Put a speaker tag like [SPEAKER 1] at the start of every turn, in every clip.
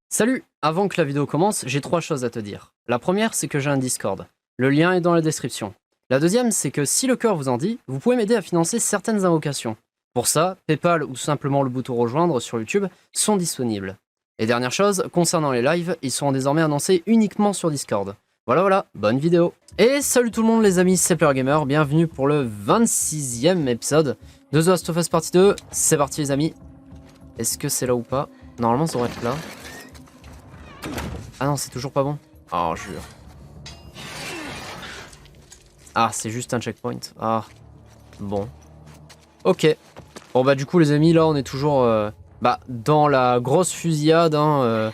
[SPEAKER 1] Salut! Avant que la vidéo commence, j'ai 3 choses à te dire. La première, c'est que j'ai un Discord. Le lien est dans la description. La deuxième, c'est que si le cœur vous en dit, vous pouvez m'aider à financer certaines invocations. Pour ça, Paypal ou simplement le bouton rejoindre sur YouTube sont disponibles. Et dernière chose, concernant les lives, ils seront désormais annoncés uniquement sur Discord. Voilà, bonne vidéo. Et salut tout le monde les amis, c'est PlayerGamer, bienvenue pour le 26e épisode de The Last of Us Partie 2. C'est parti les amis. Est-ce que c'est là ou pas? Normalement ça devrait être là. Ah non, c'est toujours pas bon. Oh, jure. Ah, c'est juste un checkpoint. Ah, bon. Ok. Bon bah du coup les amis, là on est toujours dans la grosse fusillade. Hein,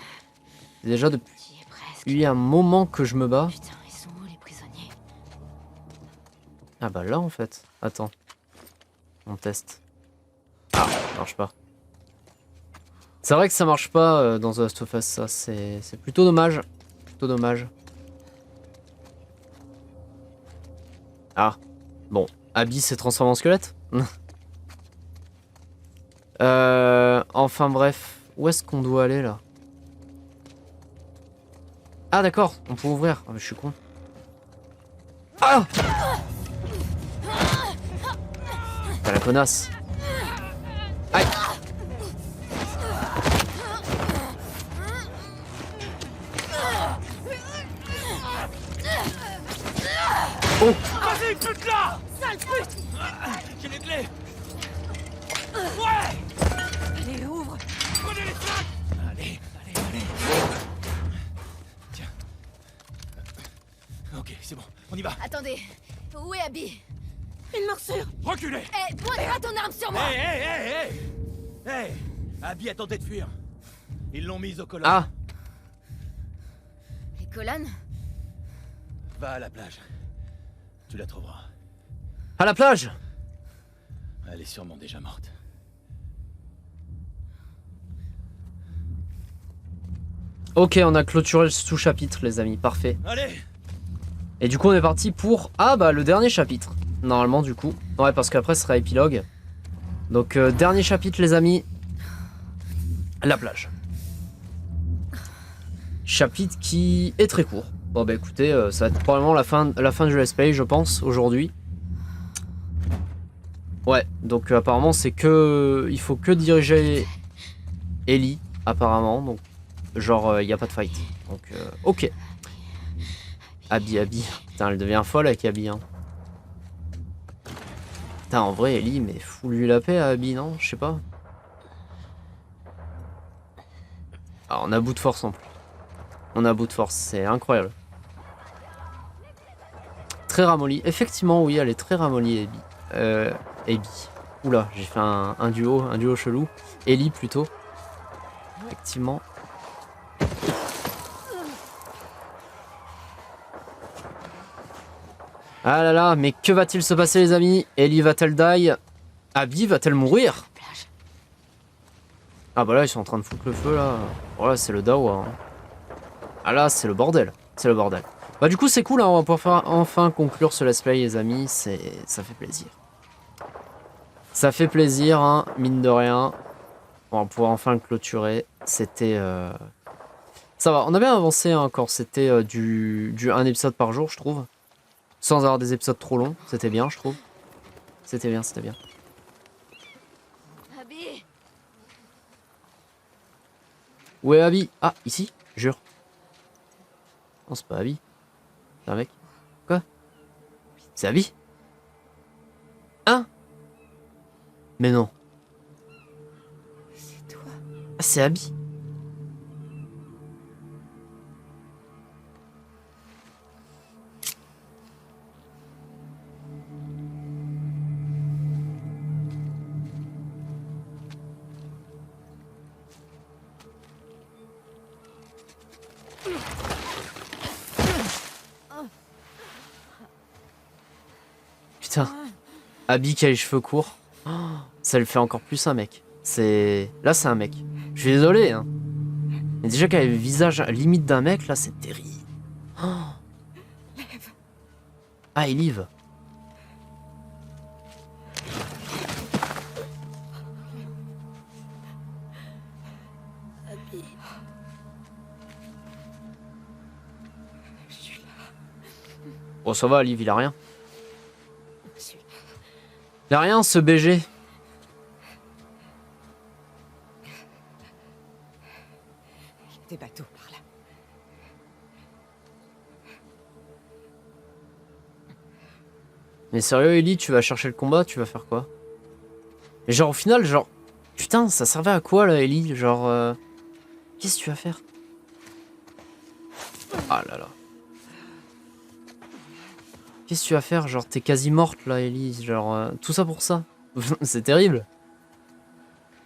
[SPEAKER 1] déjà depuis un moment que je me bats.
[SPEAKER 2] Putain, ils sont où les prisonniers?
[SPEAKER 1] Ah bah là en fait. Attends. On teste. Ah, ça marche pas. C'est vrai que ça marche pas dans The Last of Us, ça. C'est plutôt dommage. Plutôt dommage. Ah. Bon. Abby s'est transformé en squelette. Enfin bref. Où est-ce qu'on doit aller là? Ah d'accord, on peut ouvrir. Ah mais je suis con. Ah! T'as la connasse. Aïe! Oh!
[SPEAKER 3] Vas-y, pute là!
[SPEAKER 2] Sale pute!
[SPEAKER 3] J'ai les clés! Ouais!
[SPEAKER 2] Allez, ouvre!
[SPEAKER 3] Prenez les flingues! Allez. Tiens. Ok, c'est bon, on y va.
[SPEAKER 2] Attendez, où est Abby? Une morsure!
[SPEAKER 3] Reculez!
[SPEAKER 2] Eh, pointe pas ton arme sur moi!
[SPEAKER 3] Hey! Abby a tenté de fuir. Ils l'ont mise au colonne.
[SPEAKER 1] Ah!
[SPEAKER 2] Les colonnes?
[SPEAKER 3] Va à la plage. Tu la trouveras.
[SPEAKER 1] À la plage!
[SPEAKER 3] Elle est sûrement déjà morte.
[SPEAKER 1] Ok, on a clôturé le sous-chapitre les amis, parfait.
[SPEAKER 3] Allez!
[SPEAKER 1] Et du coup on est parti pour... Ah bah le dernier chapitre. Normalement du coup. Ouais parce qu'après ce sera épilogue. Donc dernier chapitre les amis. La plage. Chapitre qui est très court. Bon bah écoutez, ça va être probablement la fin du let's play je pense aujourd'hui. Ouais, donc apparemment c'est que... Il faut que diriger Ellie apparemment. Donc genre il n'y a pas de fight. Donc ok. Abby. Putain, elle devient folle avec Abby. Hein. Putain, en vrai, Ellie, mais fous-lui la paix à Abby, non? Je sais pas. Ah, on a bout de force en plus. On a bout de force, c'est incroyable. Très ramollie. Effectivement, oui, elle est très ramollie, Abby. Oula, j'ai fait un duo chelou. Ellie plutôt. Effectivement. Ah là là, mais que va-t-il se passer les amis? Ellie va-t-elle die? Abby va-t-elle mourir? Ah bah là ils sont en train de foutre le feu là. Voilà, c'est le dawa. Hein. Ah là c'est le bordel. C'est le bordel. Bah du coup c'est cool, hein, on va pouvoir enfin conclure ce let's play les amis. Ça fait plaisir. Ça fait plaisir, hein, mine de rien. On va pouvoir enfin le clôturer. C'était... Ça va, on a bien avancé hein, encore. C'était un épisode par jour je trouve. Sans avoir des épisodes trop longs, c'était bien je trouve. C'était bien.
[SPEAKER 2] Abby!
[SPEAKER 1] Où est Abby? Ah, ici, jure. Non, c'est pas Abby. C'est un mec. Quoi? C'est Abby? Hein? Mais non.
[SPEAKER 2] C'est toi.
[SPEAKER 1] Ah, c'est Abby. Putain. Abby qui a les cheveux courts. Oh, ça lui fait encore plus un mec. Là c'est un mec. Je suis désolé hein. Et déjà qu'elle avait le visage limite d'un mec, là, c'est terrible. Oh. Ah, Elive.
[SPEAKER 2] Abby.
[SPEAKER 1] Bon, ça va, Elive, il a rien.
[SPEAKER 2] Je suis là.
[SPEAKER 1] Il a rien, ce BG.
[SPEAKER 2] Des bateaux par là.
[SPEAKER 1] Mais sérieux, Ellie, tu vas chercher le combat, tu vas faire quoi? Et genre, au final, genre... Putain, ça servait à quoi, là, Ellie? Genre... Qu'est-ce que tu vas faire? Ah là là. Qu'est-ce que tu vas faire? Genre, t'es quasi morte, là, Ellie. Genre, tout ça pour ça. C'est terrible.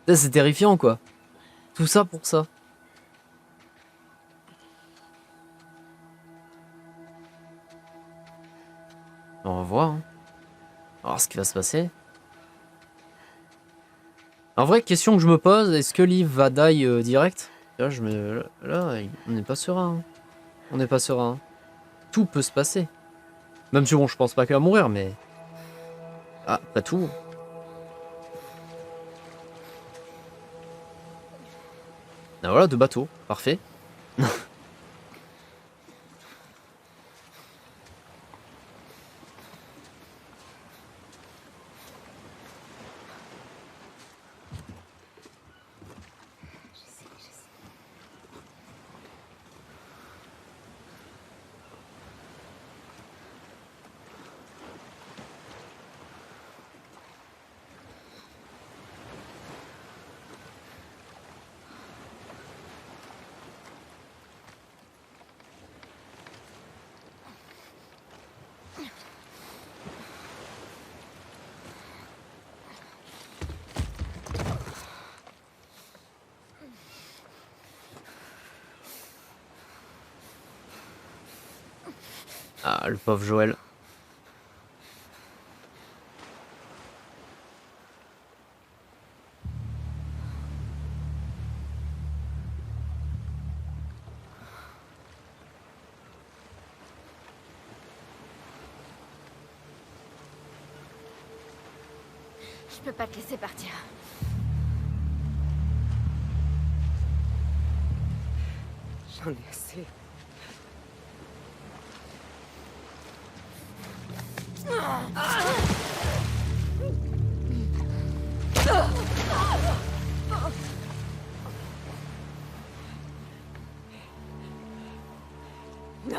[SPEAKER 1] C'est terrifiant, quoi. Tout ça pour ça. On va voir, hein. On va voir ce qui va se passer. En vrai, question que je me pose, est-ce que Liv va die direct? Là, là, on n'est pas serein. Hein. On n'est pas serein. Tout peut se passer. Même si bon, je pense pas qu'elle va mourir, mais... Ah, pas tout. Ah voilà, 2 bateaux. Parfait. Ah, le pauvre Joël.
[SPEAKER 2] Je peux pas te laisser partir.
[SPEAKER 4] J'en ai assez.
[SPEAKER 2] Non.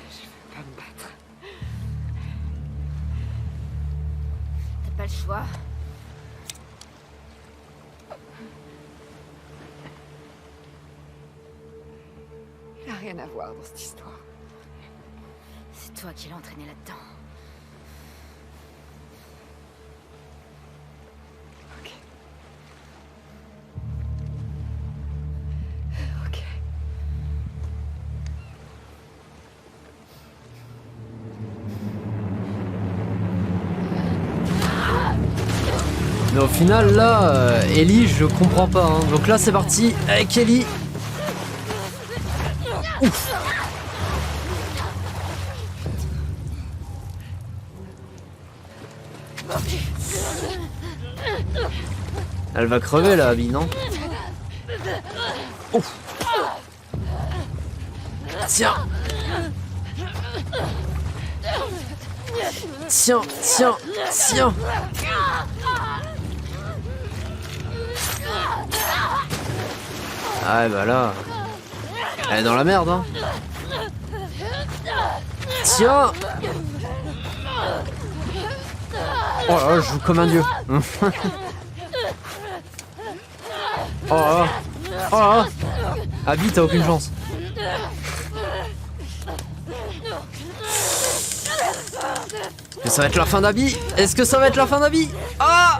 [SPEAKER 4] Je veux pas me battre.
[SPEAKER 2] T'as pas le choix.
[SPEAKER 4] Il n'a rien à voir dans cette histoire.
[SPEAKER 2] C'est toi qui l'as entraîné là-dedans.
[SPEAKER 4] Ok. Ok.
[SPEAKER 1] Mais au final, là, Ellie, je comprends pas. Hein. Donc là, c'est parti avec Ellie. Ouf. Elle va crever là, Abby, non? Ouf. Tiens. Tiens, tiens, tiens. Ah bah là, elle est dans la merde, hein. Tiens. Oh là là, je joue comme un dieu. Oh là. Oh là. Abby, t'as aucune chance. Est-ce que ça va être la fin d'Abby? Est-ce que ça va être la fin d'Abby? Ah!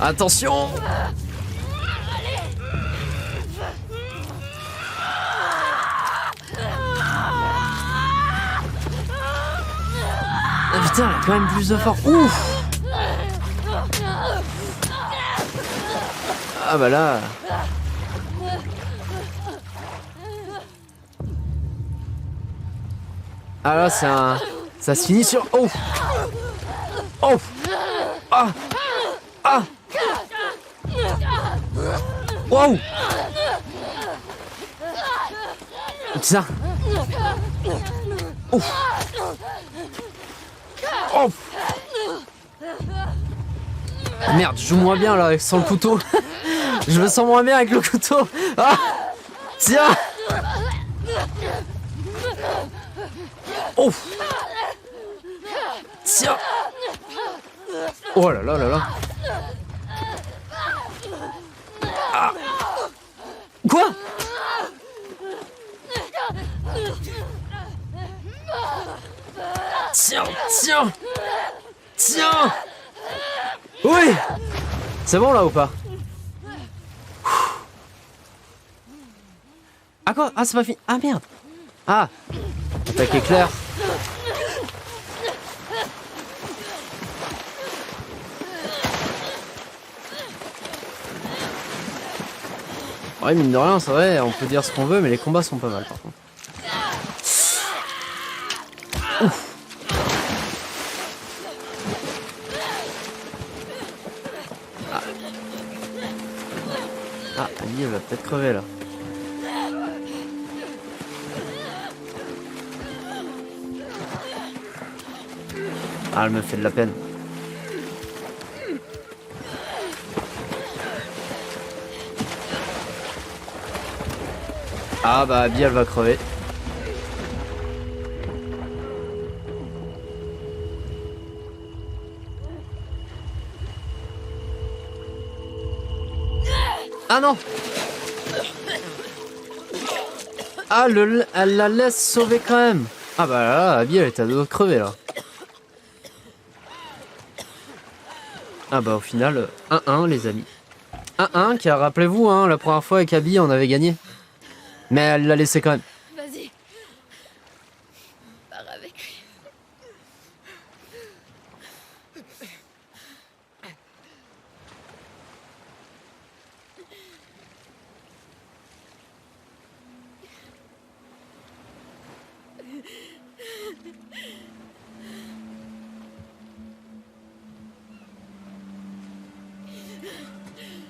[SPEAKER 1] Attention! Ah putain, elle a quand même plus de force. Ouf. Ah bah là... Ah là, c'est un... Ça se finit sur... Oh. Oh. Ah. Ah. Wow. Putain. Ouf. Oh. Merde, je joue moins bien là sans le couteau. Je me sens moins bien avec le couteau. Ah. Tiens. Oh. Tiens. Oh là là là là. Ah. Quoi? Tiens, tiens. Tiens. Oui. C'est bon là ou pas? Ah quoi? Ah c'est pas fini. Ah merde. Ah. Attaque éclair. Ouais, mine de rien, c'est vrai, on peut dire ce qu'on veut, mais les combats sont pas mal par contre. Ouf. Ah. Ah, Ali, elle va peut-être crever là. Ah, elle me fait de la peine. Ah bah Abby elle va crever. Ah non. Ah elle la laisse sauver quand même. Ah bah là Abby elle est à deux doigts de crever là. Ah bah au final 1-1 les amis. 1-1 car rappelez-vous hein, la première fois avec Abby on avait gagné. Mais elle l'a laissé quand même.
[SPEAKER 2] Vas-y. Pars avec lui.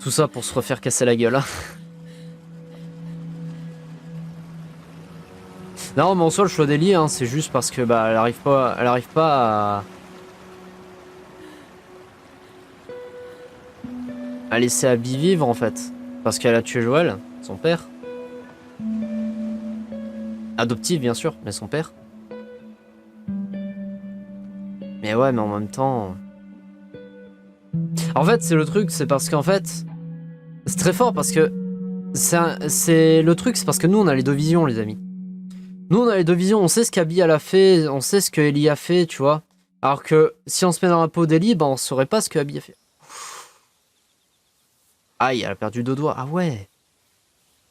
[SPEAKER 1] Tout ça pour se refaire casser la gueule. Hein. Non mais en soi le choix d'Ellie hein, c'est juste parce que bah elle arrive pas à laisser Abby vivre en fait. Parce qu'elle a tué Joël, son père. Adoptif bien sûr, mais son père. Mais ouais mais en même temps... En fait c'est le truc, c'est parce qu'en fait... C'est très fort parce que... C'est le truc, c'est parce que nous on a les deux visions les amis. Nous on a les deux visions, on sait ce qu'Abby elle a fait, on sait ce que Ellie a fait, tu vois. Alors que si on se met dans la peau d'Ellie, bah on saurait pas ce que Abby a fait. Aïe, elle a perdu deux doigts, ah ouais.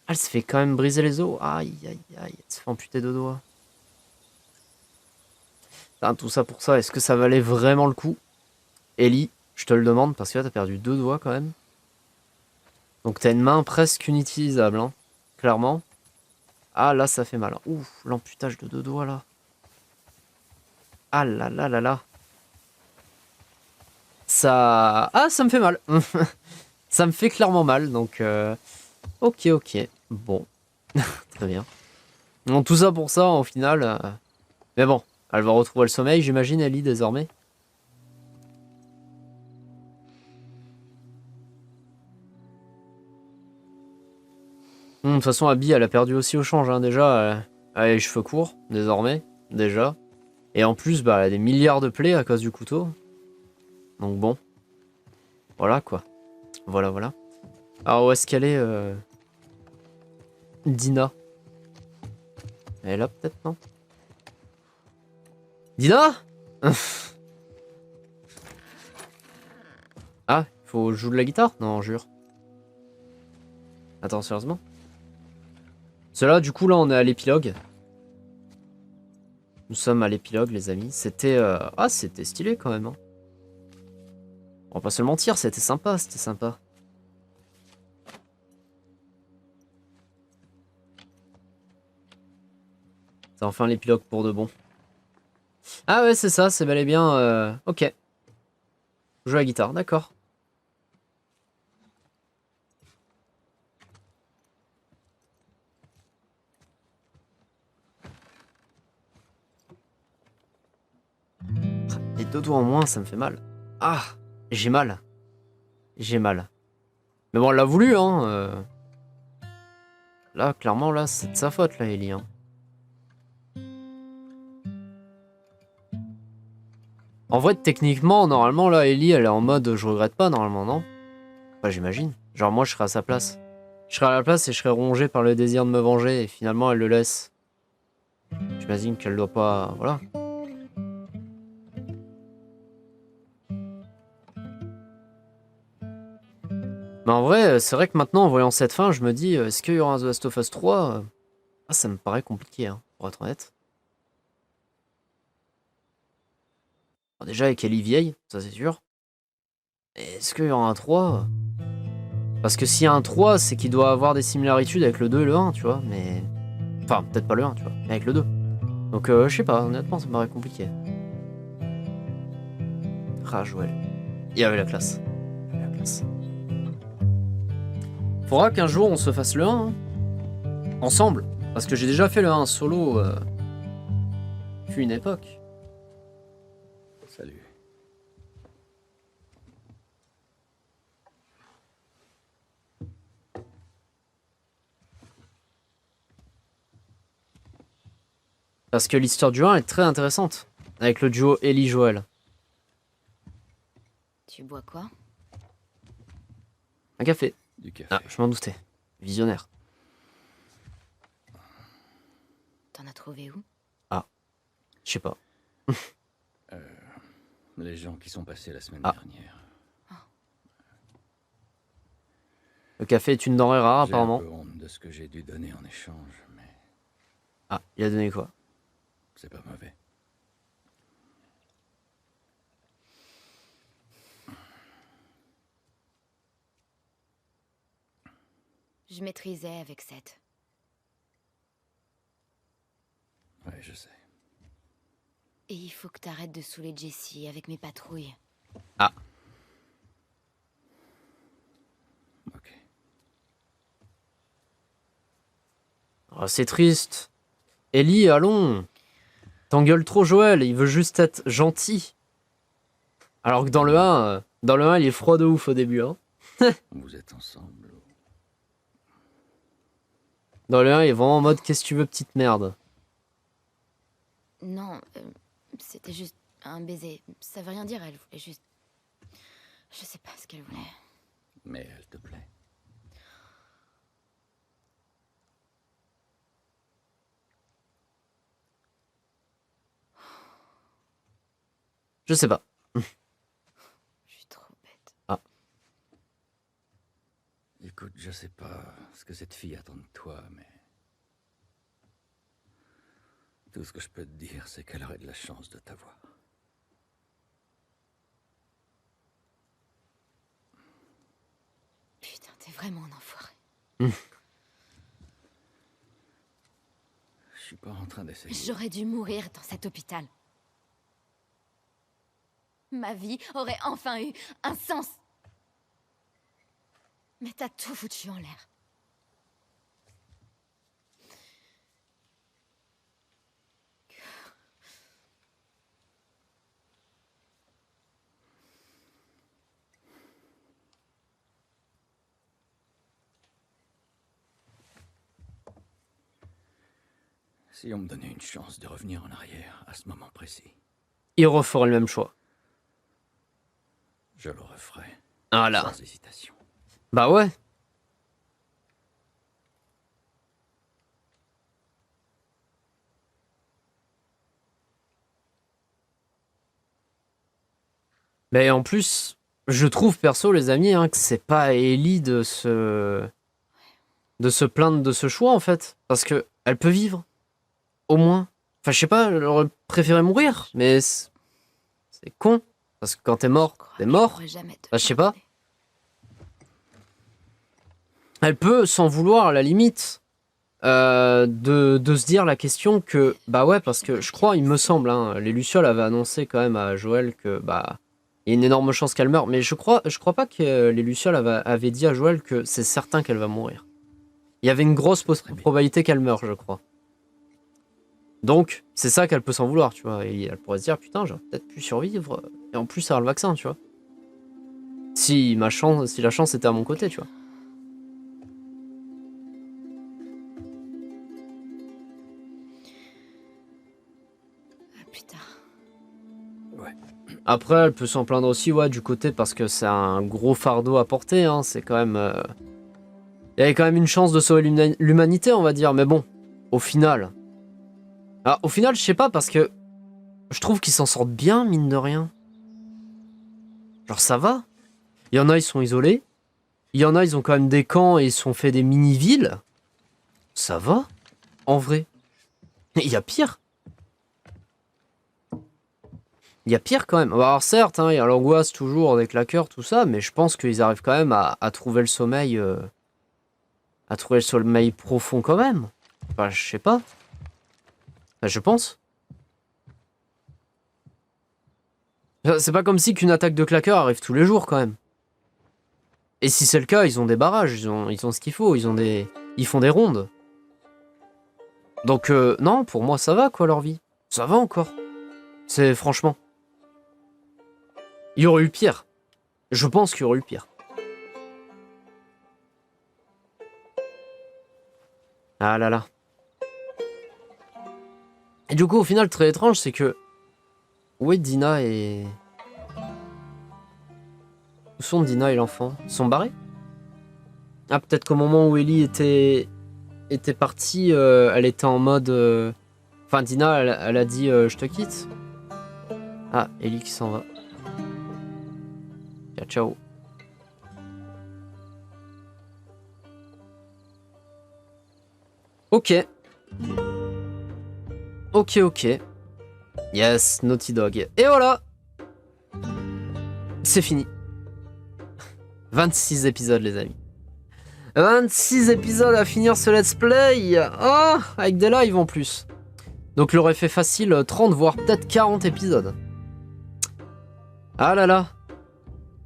[SPEAKER 1] Elle se fait quand même briser les os, aïe aïe aïe, elle se fait amputer deux doigts. Putain, tout ça pour ça, est-ce que ça valait vraiment le coup? Ellie, je te le demande parce que là t'as perdu deux doigts quand même. Donc t'as une main presque inutilisable, hein, clairement. Ah là ça fait mal. Ouf, l'amputage de deux doigts là. Ah là là là là. Ça... Ah ça me fait mal. Ça me fait clairement mal donc... Ok ok. Bon. Très bien. Donc tout ça pour ça au final... Mais bon, elle va retrouver le sommeil j'imagine Ellie désormais. De toute façon, Abby, elle a perdu aussi au change, hein, déjà. Elle a les cheveux courts, désormais, déjà. Et en plus, bah, elle a des milliards de plaies à cause du couteau. Donc bon. Voilà, quoi. Voilà, voilà. Alors, où est-ce qu'elle est, Dina? Elle est là, peut-être, non? Dina? Ah, faut jouer de la guitare? Non, jure. Attends, sérieusement? Cela, du coup, là, on est à l'épilogue. Nous sommes à l'épilogue, les amis. C'était ah, c'était stylé quand même. Hein. On va pas se le mentir, c'était sympa, c'était sympa. C'est enfin l'épilogue pour de bon. Ah ouais, c'est ça, c'est bel et bien... Ok. Jouer à la guitare, d'accord. Les 2 doigts en moins, ça me fait mal. Ah, j'ai mal. J'ai mal. Mais bon, on l'a voulu, hein. Là, clairement, là, c'est de sa faute, là, Ellie. Hein. En vrai, techniquement, normalement, là, Ellie, elle est en mode je regrette pas, normalement, non? Enfin, j'imagine. Genre, moi, je serais à sa place. Je serais à la place et je serais rongé par le désir de me venger, et finalement, elle le laisse. J'imagine qu'elle doit pas... Voilà. Mais en vrai, c'est vrai que maintenant, en voyant cette fin, je me dis, est-ce qu'il y aura un The Last of Us 3? Ah, ça me paraît compliqué, hein, pour être honnête. Bon, déjà, avec Ellie vieille, ça c'est sûr. Est-ce qu'il y aura un 3? Parce que s'il y a un 3, c'est qu'il doit avoir des similarités avec le 2 et le 1, tu vois, mais... Enfin, peut-être pas le 1, tu vois, mais avec le 2. Donc, je sais pas, honnêtement, ça me paraît compliqué. Ah, Joël. Il y avait la classe. Il y avait la classe. Faudra qu'un jour, on se fasse le 1, hein. Ensemble. Parce que j'ai déjà fait le 1 solo, fut une époque.
[SPEAKER 3] Salut.
[SPEAKER 1] Parce que l'histoire du 1 est très intéressante. Avec le duo Ellie-Joël.
[SPEAKER 2] Tu bois quoi?
[SPEAKER 1] Un café.
[SPEAKER 3] Du café.
[SPEAKER 1] Ah, je m'en doutais. Visionnaire.
[SPEAKER 2] T'en as trouvé où?
[SPEAKER 1] Je sais pas.
[SPEAKER 3] Les gens qui sont passés la semaine
[SPEAKER 1] Ah.
[SPEAKER 3] dernière.
[SPEAKER 1] Le café est une denrée rare,
[SPEAKER 3] J'ai
[SPEAKER 1] apparemment.
[SPEAKER 3] un peu honte de ce que j'ai dû donner en échange, mais
[SPEAKER 1] Ah, il a donné quoi?
[SPEAKER 3] c'est pas mauvais.
[SPEAKER 2] Je maîtrisais avec Seth.
[SPEAKER 3] Ouais, je sais.
[SPEAKER 2] Et il faut que t'arrêtes de saouler Jessie avec mes patrouilles.
[SPEAKER 1] Ah.
[SPEAKER 3] Ok.
[SPEAKER 1] Oh, c'est triste. Ellie, allons. T'engueules trop Joël, il veut juste être gentil. Alors que dans le 1, il est froid de ouf au début. Hein.
[SPEAKER 3] Vous êtes ensemble.
[SPEAKER 1] Dans le 1, il est vraiment en mode qu'est-ce que tu veux, petite merde.
[SPEAKER 2] Non, c'était juste un baiser. Ça veut rien dire, elle voulait juste... Je sais pas ce qu'elle voulait.
[SPEAKER 3] Mais elle te plaît.
[SPEAKER 1] Je sais pas.
[SPEAKER 2] Je suis trop bête.
[SPEAKER 3] Écoute, je sais pas ce que cette fille attend de toi, mais... Tout ce que je peux te dire, c'est qu'elle aurait de la chance de t'avoir.
[SPEAKER 2] Putain, t'es vraiment un enfoiré.
[SPEAKER 3] Je suis pas en train d'essayer.
[SPEAKER 2] J'aurais dû mourir dans cet hôpital. Ma vie aurait enfin eu un sens. Mais t'as tout foutu en l'air.
[SPEAKER 3] Si on me donnait une chance de revenir en arrière à ce moment précis,
[SPEAKER 1] Il referait le même choix.
[SPEAKER 3] je le referais.
[SPEAKER 1] Voilà.
[SPEAKER 3] Sans hésitation.
[SPEAKER 1] Bah ouais. Mais en plus, je trouve perso les amis hein, que c'est pas à Ellie de se plaindre de ce choix en fait, parce que elle peut vivre, au moins. Enfin, je sais pas, j'aurais préféré mourir, mais c'est con. Parce que quand t'es mort, t'es mort. Bah, je sais pas. Elle peut s'en vouloir à la limite de se dire la question que bah ouais, parce que je crois, il me semble, hein, les Lucioles avaient annoncé quand même à Joël que bah il y a une énorme chance qu'elle meure, mais je crois pas que les Lucioles avaient dit à Joël que c'est certain qu'elle va mourir. Il y avait une grosse probabilité qu'elle meure, je crois. Donc c'est ça qu'elle peut s'en vouloir, tu vois. Et elle pourrait se dire putain, j'aurais peut-être pu survivre et en plus avoir le vaccin, tu vois. Si la chance était à mon côté, tu vois.
[SPEAKER 2] Plus tard.
[SPEAKER 3] Ouais.
[SPEAKER 1] Après, elle peut s'en plaindre aussi, ouais, du côté parce que c'est un gros fardeau à porter, hein. C'est quand même. Il y avait quand même une chance de sauver l'humanité, on va dire. Mais bon, au final. Alors, au final, je sais pas parce que je trouve qu'ils s'en sortent bien, mine de rien. Genre, ça va. Il y en a, ils sont isolés. Il y en a, ils ont quand même des camps et ils se sont fait des mini-villes. Ça va, en vrai. Il y a pire. Il y a pire quand même. Alors certes, hein, il y a l'angoisse toujours des claqueurs, tout ça, mais je pense qu'ils arrivent quand même à trouver le sommeil... à trouver le sommeil profond quand même. Enfin, je sais pas. Enfin, je pense. C'est pas comme si qu'une attaque de claqueurs arrive tous les jours quand même. Et si c'est le cas, ils ont des barrages, ils ont ce qu'il faut, ils font des rondes. Donc non, pour moi ça va quoi leur vie. Ça va encore. C'est franchement. Il y aurait eu pire. Je pense qu'il y aurait eu pire. Ah là là. Et du coup, au final, très étrange, c'est que... Où est Dina et... Où sont Dina et l'enfant? Ils sont barrés? Ah, peut-être qu'au moment où Ellie était partie, elle était en mode... Enfin, Dina, elle a dit je te quitte. Ah, Ellie qui s'en va. Ciao, ciao. Ok. Ok. Yes, Naughty Dog. Et voilà. C'est fini. 26 épisodes, les amis. 26 épisodes à finir ce let's play. Oh, avec des lives en plus. Donc, il aurait fait facile 30, voire peut-être 40 épisodes. Ah là là.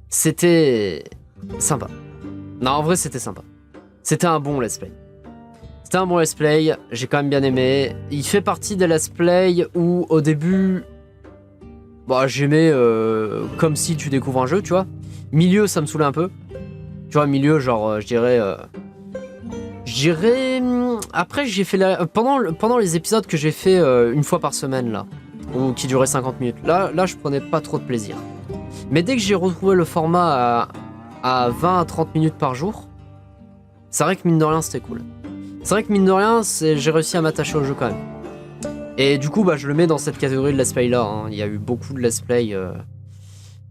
[SPEAKER 1] C'était sympa. Non, en vrai, c'était sympa. C'était un bon let's play. C'était un bon let's play, j'ai quand même bien aimé. Il fait partie des let's play où au début, bah, j'aimais comme si tu découvres un jeu, tu vois. Milieu, ça me saoulait un peu. Tu vois, milieu, genre, je dirais... Après, j'ai fait... Pendant les épisodes que j'ai fait une fois par semaine, là, ou qui duraient 50 minutes, là, je prenais pas trop de plaisir. Mais dès que j'ai retrouvé le format à 20 à 30 minutes par jour, c'est vrai que mine de rien, c'était cool. C'est vrai que mine de rien, j'ai réussi à m'attacher au jeu quand même. Et du coup, bah, je le mets dans cette catégorie de let's play là. Hein. Il y a eu beaucoup de let's play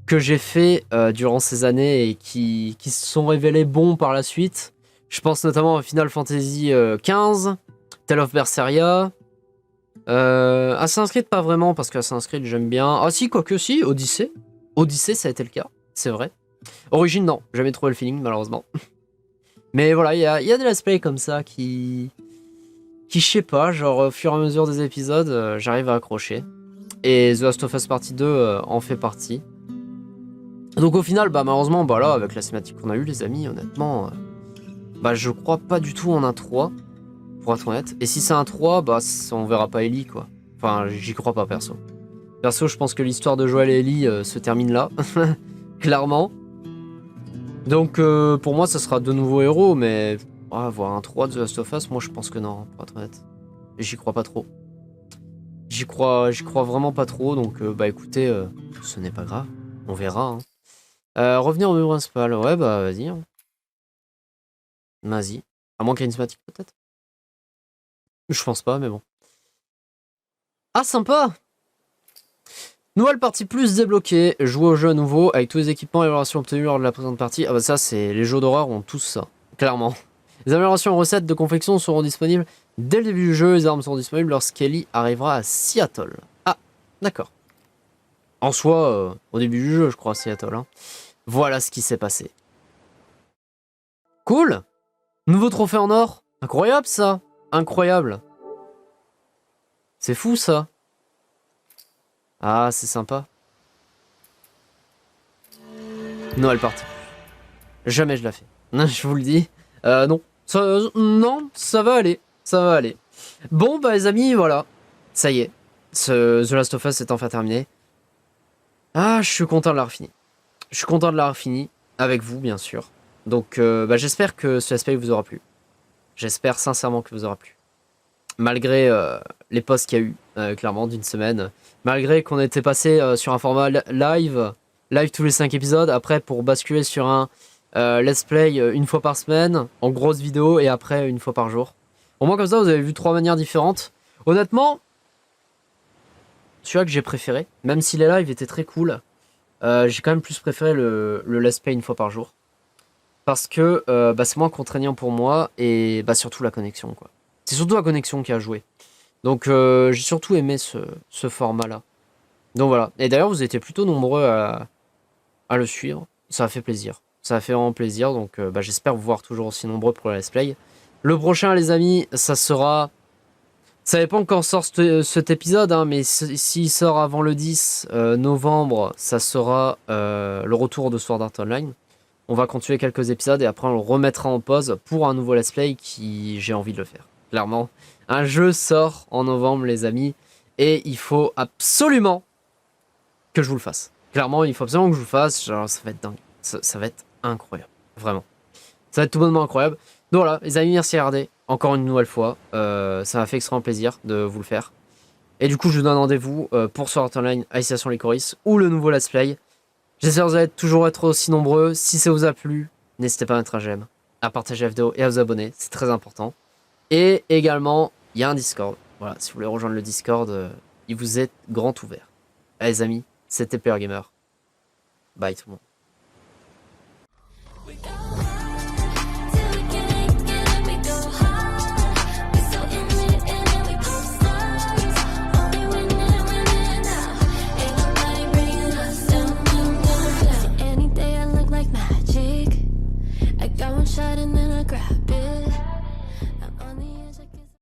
[SPEAKER 1] que j'ai fait durant ces années et qui se sont révélés bons par la suite. Je pense notamment à Final Fantasy XV, Tale of Berseria. Assassin's Creed, pas vraiment, parce que Assassin's Creed, j'aime bien. Ah si, quoique si, Odyssey. Odyssey, ça a été le cas, c'est vrai. Origine, non, jamais trouvé le feeling, malheureusement. Mais voilà, il y a des let's play comme ça qui je sais pas, genre au fur et à mesure des épisodes, j'arrive à accrocher. Et The Last of Us Partie 2 en fait partie. Donc au final, bah malheureusement, bah là, avec la cinématique qu'on a eue, les amis, honnêtement, bah je crois pas du tout en un 3, pour être honnête. Et si c'est un 3, bah on verra pas Ellie, quoi. Enfin, j'y crois pas, perso. Perso, je pense que l'histoire de Joël et Ellie se termine là, clairement. Donc pour moi ça sera de nouveaux héros, mais voir un 3 de The Last of Us, moi je pense que non, pour être honnête. J'y crois pas trop. J'y crois vraiment pas trop, donc bah écoutez, ce n'est pas grave, on verra. Hein. Revenir au mur principal, ouais bah vas-y. Hein. Vas-y. À moins qu'il y ait une cinématique peut-être. Je pense pas, mais bon. Ah sympa! Nouvelle partie plus débloquée, jouer au jeu à nouveau avec tous les équipements et les relations obtenues lors de la présente partie. Ah bah ça, c'est les jeux d'horreur ont tous ça, clairement. Les améliorations en recettes de confection seront disponibles dès le début du jeu. Les armes seront disponibles lorsqu'Ellie arrivera à Seattle. Ah, d'accord. En soi, au début du jeu, je crois, à Seattle. Hein. Voilà ce qui s'est passé. Cool. Nouveau trophée en or. Incroyable, ça. Incroyable. C'est fou, ça. Ah, c'est sympa. Noël parti. Jamais je la fais. Je vous le dis. Non. Non, ça va aller. Ça va aller. Bon, bah les amis, voilà. Ça y est. The Last of Us est enfin terminé. Ah, je suis content de l'avoir fini. Je suis content de l'avoir fini. Avec vous, bien sûr. Donc, bah, j'espère que ce let's play vous aura plu. J'espère sincèrement que vous aura plu. Malgré les posts qu'il y a eu, clairement, d'une semaine. Malgré qu'on était passé sur un format live tous les 5 épisodes. Après, pour basculer sur un let's play une fois par semaine, en grosse vidéo, et après une fois par jour. Au moins comme ça, vous avez vu 3 manières différentes. Honnêtement, celui-là que j'ai préféré, même si les lives étaient très cool, j'ai quand même plus préféré le let's play une fois par jour. Parce que bah, c'est moins contraignant pour moi, et bah, surtout la connexion, quoi. C'est surtout la connexion qui a joué. Donc j'ai surtout aimé ce format-là. Donc voilà. Et d'ailleurs, vous étiez plutôt nombreux à le suivre. Ça a fait plaisir. Ça a fait vraiment plaisir. Donc bah, j'espère vous voir toujours aussi nombreux pour le let's play. Le prochain, les amis, ça sera... Ça dépend quand sort cet épisode, hein, mais s'il sort avant le 10 novembre, ça sera le retour de Sword Art Online. On va continuer quelques épisodes et après on le remettra en pause pour un nouveau let's play qui j'ai envie de le faire. Clairement, un jeu sort en novembre, les amis, et il faut absolument que je vous le fasse. Clairement, il faut absolument que je vous le fasse. Genre, ça va être dingue. Ça va être incroyable. Vraiment. Ça va être tout bonnement incroyable. Donc voilà, les amis, merci à regarder. Encore une nouvelle fois. Ça m'a fait extrêmement plaisir de vous le faire. Et du coup, je vous donne rendez-vous pour Sword Art Online, Alicization Lycoris ou le nouveau let's play. J'espère que vous allez toujours être aussi nombreux. Si ça vous a plu, n'hésitez pas à mettre un j'aime, à partager la vidéo et à vous abonner. C'est très important. Et également, il y a un Discord. Voilà, si vous voulez rejoindre le Discord, il vous est grand ouvert. Allez les amis, c'était Player Gamer. Bye tout le monde.